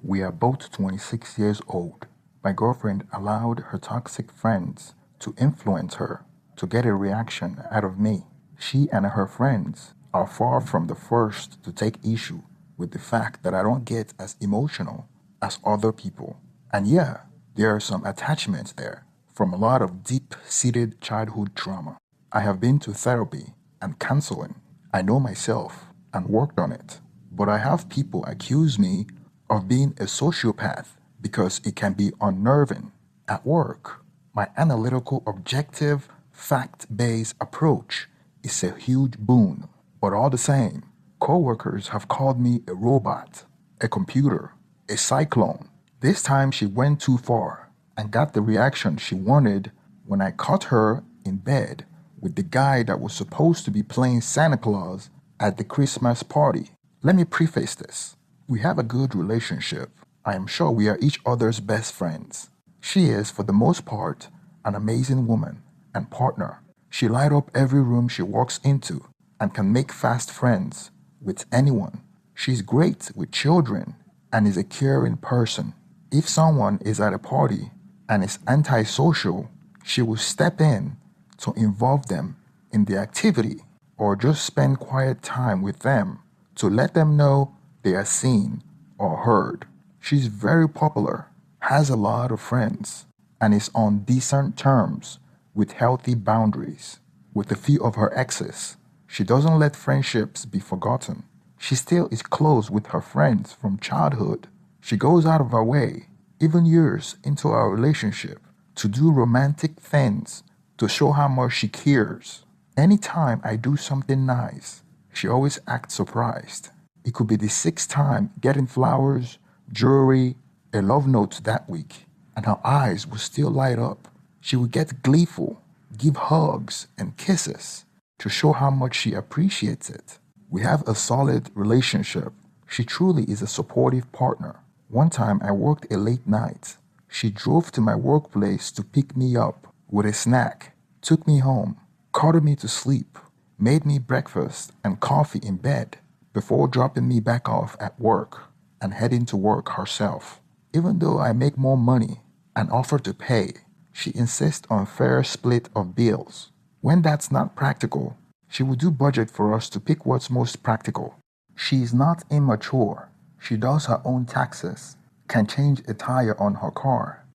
We are both 26 years old. My girlfriend allowed her toxic friends to influence her to get a reaction out of me. She and her friends are far from the first to take issue with the fact that I don't get as emotional as other people. And yeah, there are some attachments there from a lot of deep seated childhood trauma. I have been to therapy and counseling. I know myself and worked on it. But I have people accuse me of being a sociopath because it can be unnerving. At work, my analytical, objective, fact based approach is a huge boon. But all the same, coworkers have called me a robot, a computer, a cyclone. This time she went too far and got the reaction she wanted when I caught her in bed with the guy that was supposed to be playing Santa Claus at the Christmas party. Let me preface this. We have a good relationship. I am sure we are each other's best friends. She is, for the most part, an amazing woman and partner. She light up every room she walks into and can make fast friends with anyone. She's great with children and is a caring person. If someone is at a party and is antisocial, she will step in to involve them in the activity or just spend quiet time with them to let them know they are seen or heard. She's very popular, has a lot of friends, and is on decent terms with healthy boundaries. With a few of her exes, she doesn't let friendships be forgotten. She still is close with her friends from childhood. She goes out of her way, even years into our relationship, to do romantic things to show how much she cares. Anytime I do something nice, she always acts surprised. It could be the sixth time getting flowers, jewelry, a love note that week, and her eyes will still light up. She will get gleeful, give hugs and kisses to show how much she appreciates it. We have a solid relationship. She truly is a supportive partner. One time I worked a late night. She drove to my workplace to pick me up with a snack, took me home, cuddled me to sleep, made me breakfast and coffee in bed before dropping me back off at work and heading to work herself. Even though I make more money and offer to pay, she insists on fair split of bills. When that's not practical, she will do budget for us to pick what's most practical. She is not immature. She does her own taxes, can change a tire on her car,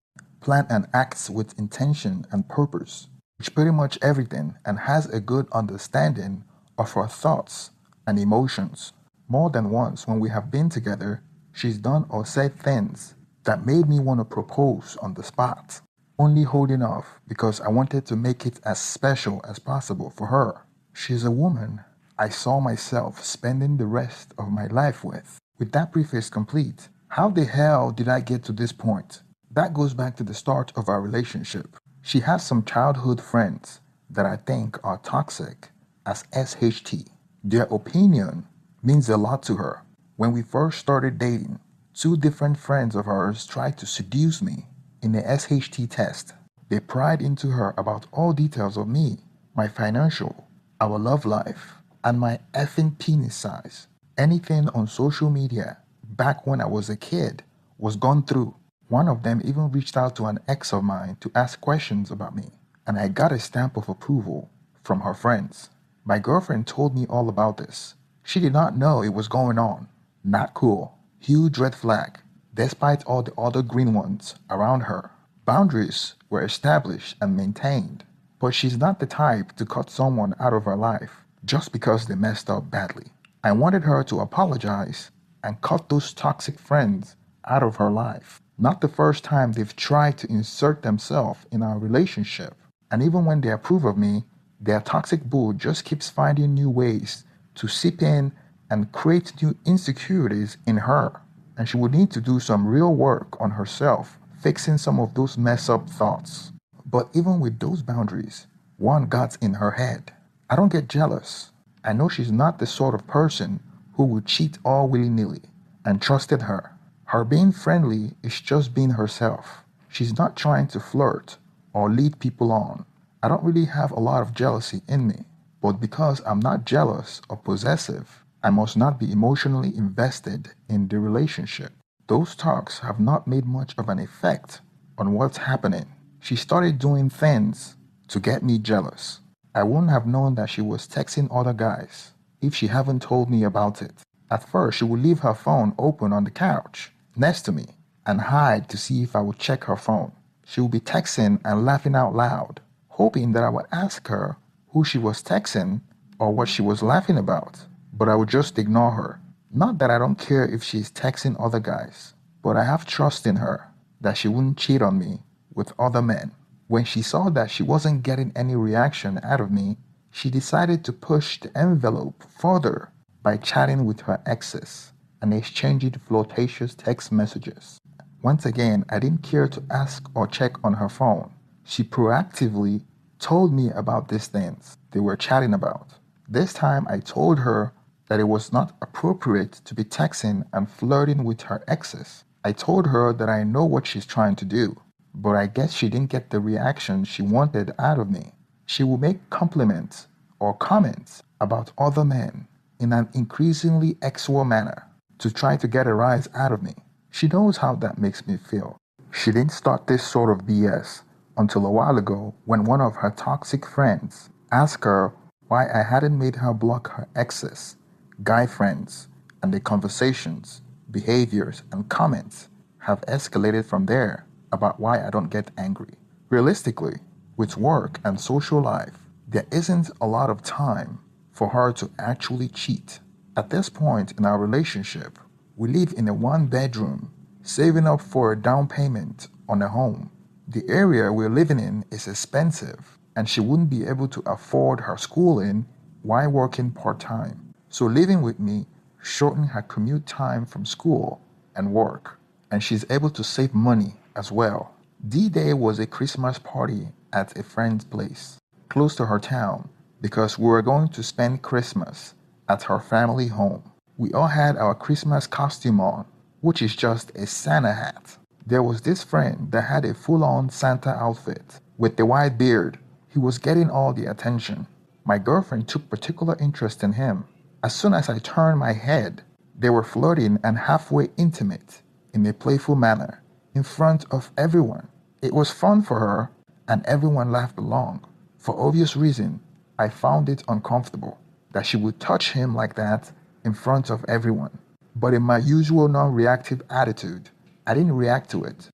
plan and acts with intention and purpose, which pretty much everything, and has a good understanding of her thoughts and emotions. More than once when we have been together, she's done or said things that made me want to propose on the spot, only holding off because I wanted to make it as special as possible for her. She's a woman I saw myself spending the rest of my life with. With that preface complete, how the hell did I get to this point? That goes back to the start of our relationship. She has some childhood friends that I think are toxic as SHT. Their opinion means a lot to her. When we first started dating, two different friends of hers tried to seduce me in the SHT test. They pried into her about all details of me, my financial, our love life, and my effing penis size. Anything on social media back when I was a kid was gone through. One of them even reached out to an ex of mine to ask questions about me, and I got a stamp of approval from her friends. My girlfriend told me all about this. She did not know it was going on. Not cool. Huge red flag, despite all the other green ones around her. Boundaries were established and maintained, but she's not the type to cut someone out of her life just because they messed up badly. I wanted her to apologize and cut those toxic friends out of her life. Not the first time they've tried to insert themselves in our relationship. And even when they approve of me, their toxic bull just keeps finding new ways to seep in and create new insecurities in her. And she would need to do some real work on herself, fixing some of those mess up thoughts. But even with those boundaries, one got in her head. I don't get jealous. I know she's not the sort of person who would cheat all willy-nilly, and trusted her. Her being friendly is just being herself. She's not trying to flirt or lead people on. I don't really have a lot of jealousy in me, but because I'm not jealous or possessive, I must not be emotionally invested in the relationship. Those talks have not made much of an effect on what's happening. She started doing things to get me jealous. I wouldn't have known that she was texting other guys if she hadn't told me about it. At first, she would leave her phone open on the couch next to me and hide to see if I would check her phone. She would be texting and laughing out loud, hoping that I would ask her who she was texting or what she was laughing about. But I would just ignore her. Not that I don't care if she's texting other guys, but I have trust in her that she wouldn't cheat on me with other men. When she saw that she wasn't getting any reaction out of me, she decided to push the envelope further by chatting with her exes and exchanging flirtatious text messages. Once again, I didn't care to ask or check on her phone. She proactively told me about these things they were chatting about. This time, I told her that it was not appropriate to be texting and flirting with her exes. I told her that I know what she's trying to do, but I guess she didn't get the reaction she wanted out of me. She would make compliments or comments about other men in an increasingly sexual manner to try to get a rise out of me. She knows how that makes me feel. She didn't start this sort of BS until a while ago when one of her toxic friends asked her why I hadn't made her block her exes, guy friends, and the conversations, behaviors, and comments have escalated from there about why I don't get angry. Realistically, with work and social life, there isn't a lot of time for her to actually cheat. At this point in our relationship, we live in a one-bedroom, saving up for a down payment on a home. The area we're living in is expensive, and she wouldn't be able to afford her schooling while working part-time. So living with me shortened her commute time from school and work, and she's able to save money as well. D-Day was a Christmas party at a friend's place, close to her town, because we were going to spend Christmas at her family home. We all had our Christmas costume on, which is just a Santa hat. There was this friend that had a full-on Santa outfit with the white beard. He was getting all the attention. My girlfriend took particular interest in him. As soon as I turned my head, they were flirting and halfway intimate in a playful manner in front of everyone. It was fun for her, and everyone laughed along. For obvious reason, I found it uncomfortable that she would touch him like that in front of everyone. But in my usual non-reactive attitude, I didn't react to it,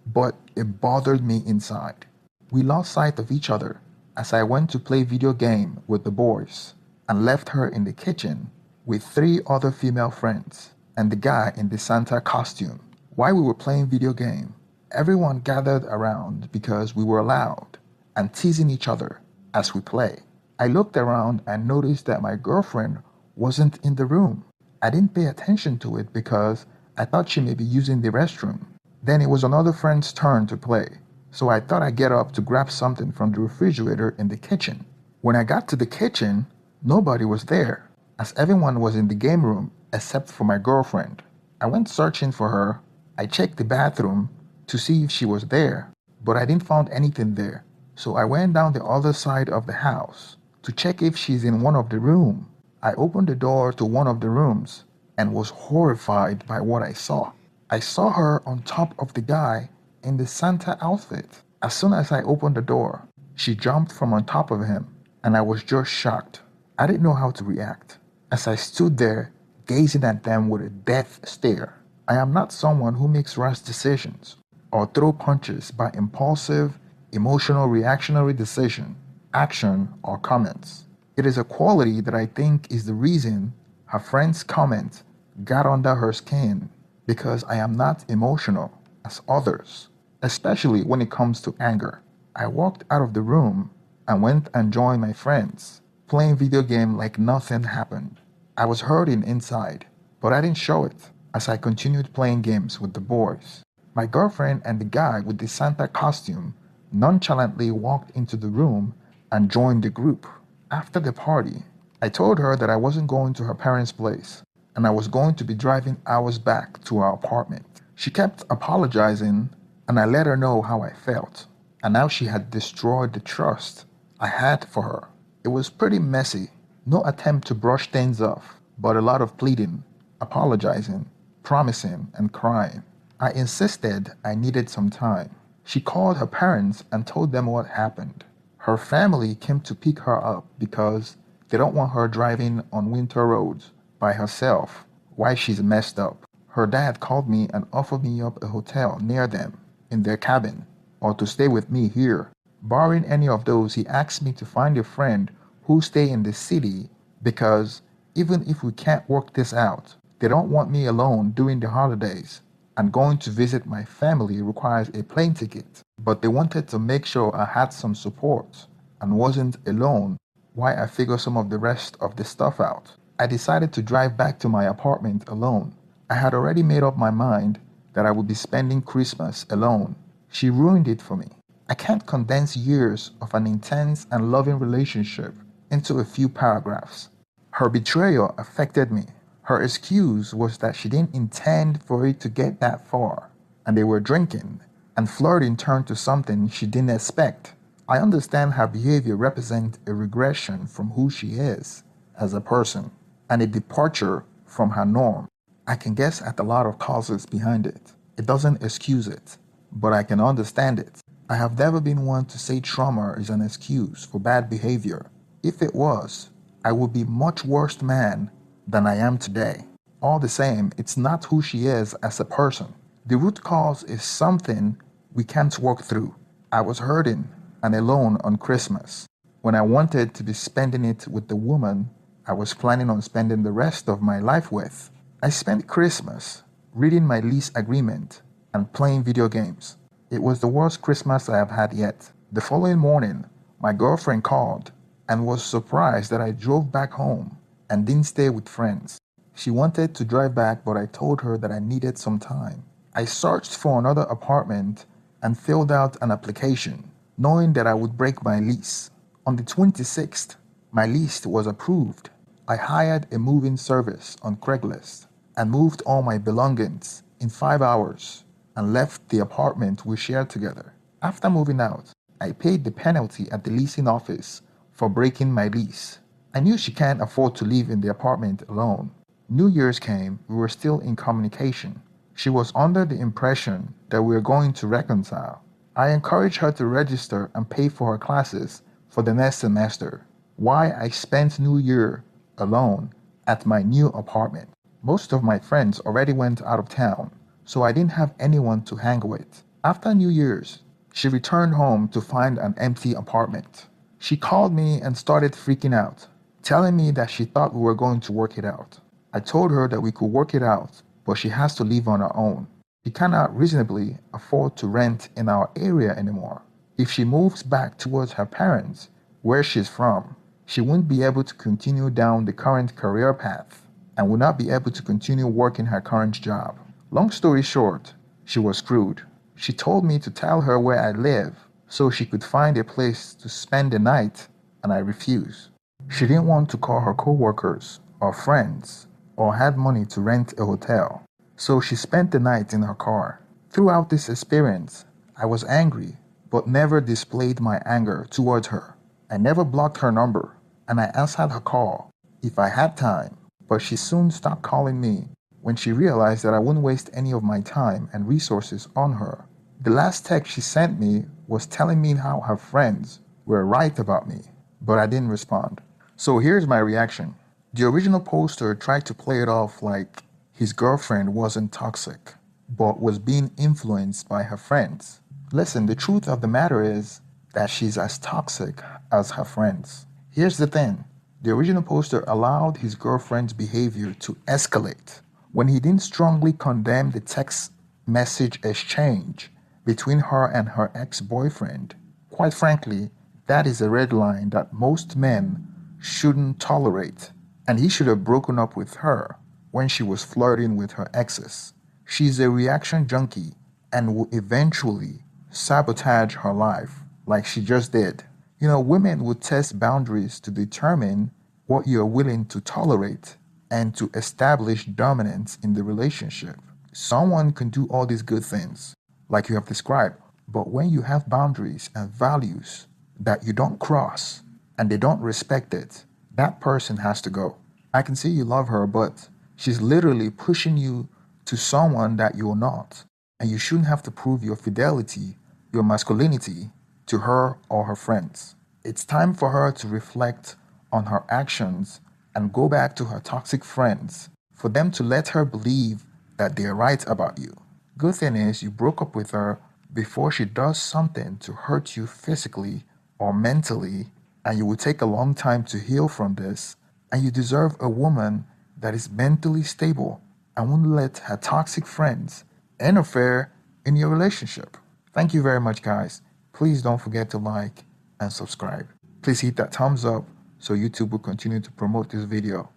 but it bothered me inside. We lost sight of each other as I went to play video game with the boys and left her in the kitchen with 3 other female friends and the guy in the Santa costume. While we were playing video game, everyone gathered around because we were loud and teasing each other as we play. I looked around and noticed that my girlfriend wasn't in the room. I didn't pay attention to it because I thought she may be using the restroom. Then it was another friend's turn to play, so I thought I'd get up to grab something from the refrigerator in the kitchen. When I got to the kitchen, nobody was there, as everyone was in the game room except for my girlfriend. I went searching for her. I checked the bathroom to see if she was there, but I didn't find anything there. So I went down the other side of the house to check if she's in one of the rooms. I opened the door to one of the rooms and was horrified by what I saw. I saw her on top of the guy in the Santa outfit. As soon as I opened the door, she jumped from on top of him, and I was just shocked. I didn't know how to react as I stood there gazing at them with a death stare. I am not someone who makes rash decisions or throw punches by impulsive, emotional, reactionary decision, action, or comments. It is a quality that I think is the reason her friend's comment got under her skin, because I am not emotional as others, especially when it comes to anger. I walked out of the room and went and joined my friends, playing video game like nothing happened. I was hurting inside, but I didn't show it as I continued playing games with the boys. My girlfriend and the guy with the Santa costume nonchalantly walked into the room and joined the group. After the party, I told her that I wasn't going to her parents' place and I was going to be driving hours back to our apartment. She kept apologizing, and I let her know how I felt, and how she had destroyed the trust I had for her. It was pretty messy, no attempt to brush things off, but a lot of pleading, apologizing, promising and crying. I insisted I needed some time. She called her parents and told them what happened. Her family came to pick her up because they don't want her driving on winter roads by herself while she's messed up. Her dad called me and offered me up a hotel near them in their cabin or to stay with me here. Barring any of those, he asked me to find a friend who stay in the city because even if we can't work this out, they don't want me alone during the holidays. And going to visit my family requires a plane ticket. But they wanted to make sure I had some support and wasn't alone while I figure some of the rest of the stuff out. I decided to drive back to my apartment alone. I had already made up my mind that I would be spending Christmas alone. She ruined it for me. I can't condense years of an intense and loving relationship into a few paragraphs. Her betrayal affected me. Her excuse was that she didn't intend for it to get that far, and they were drinking, and flirting turned to something she didn't expect. I understand her behavior represents a regression from who she is as a person, and a departure from her norm. I can guess at a lot of causes behind it. It doesn't excuse it, but I can understand it. I have never been one to say trauma is an excuse for bad behavior. If it was, I would be much worse man than I am today. All the same, it's not who she is as a person. The root cause is something we can't work through. I was hurting and alone on Christmas when I wanted to be spending it with the woman I was planning on spending the rest of my life with. I spent Christmas reading my lease agreement and playing video games. It was the worst Christmas I have had yet. The following morning, my girlfriend called and was surprised that I drove back home and didn't stay with friends. She wanted to drive back, but I told her that I needed some time. I searched for another apartment and filled out an application, knowing that I would break my lease. On the 26th, my lease was approved. I hired a moving service on Craigslist and moved all my belongings in 5 hours and left the apartment we shared together. After moving out, I paid the penalty at the leasing office for breaking my lease. I knew she can't afford to live in the apartment alone. New Year's came, we were still in communication. She was under the impression that we were going to reconcile. I encouraged her to register and pay for her classes for the next semester, while I spent New Year alone at my new apartment. Most of my friends already went out of town, so I didn't have anyone to hang with. After New Year's, she returned home to find an empty apartment. She called me and started freaking out, telling me that she thought we were going to work it out. I told her that we could work it out, but she has to live on her own. She cannot reasonably afford to rent in our area anymore. If she moves back towards her parents, where she's from, she won't be able to continue down the current career path and will not be able to continue working her current job. Long story short, she was screwed. She told me to tell her where I live so she could find a place to spend the night, and I refused. She didn't want to call her coworkers or friends or had money to rent a hotel, so she spent the night in her car. Throughout this experience, I was angry, but never displayed my anger towards her. I never blocked her number, and I answered her call if I had time, but she soon stopped calling me when she realized that I wouldn't waste any of my time and resources on her. The last text she sent me was telling me how her friends were right about me, but I didn't respond. So here's my reaction. The original poster tried to play it off like his girlfriend wasn't toxic, but was being influenced by her friends. Listen, the truth of the matter is that she's as toxic as her friends. Here's the thing. The original poster allowed his girlfriend's behavior to escalate when he didn't strongly condemn the text message exchange between her and her ex-boyfriend. Quite frankly, that is a red line that most men shouldn't tolerate, and he should have broken up with her when she was flirting with her exes. She's a reaction junkie and will eventually sabotage her life like she just did. You know, women would test boundaries to determine what you're willing to tolerate and to establish dominance in the relationship. Someone can do all these good things, like you have described, but when you have boundaries and values that you don't cross and they don't respect it, that person has to go. I can see you love her, but she's literally pushing you to someone that you're not. And you shouldn't have to prove your fidelity, your masculinity to her or her friends. It's time for her to reflect on her actions and go back to her toxic friends for them to let her believe that they're right about you. Good thing is you broke up with her before she does something to hurt you physically or mentally, and you will take a long time to heal from this, and you deserve a woman that is mentally stable and won't let her toxic friends interfere in your relationship. Thank you very much, guys. Please don't forget to like and subscribe. Please hit that thumbs up so YouTube will continue to promote this video.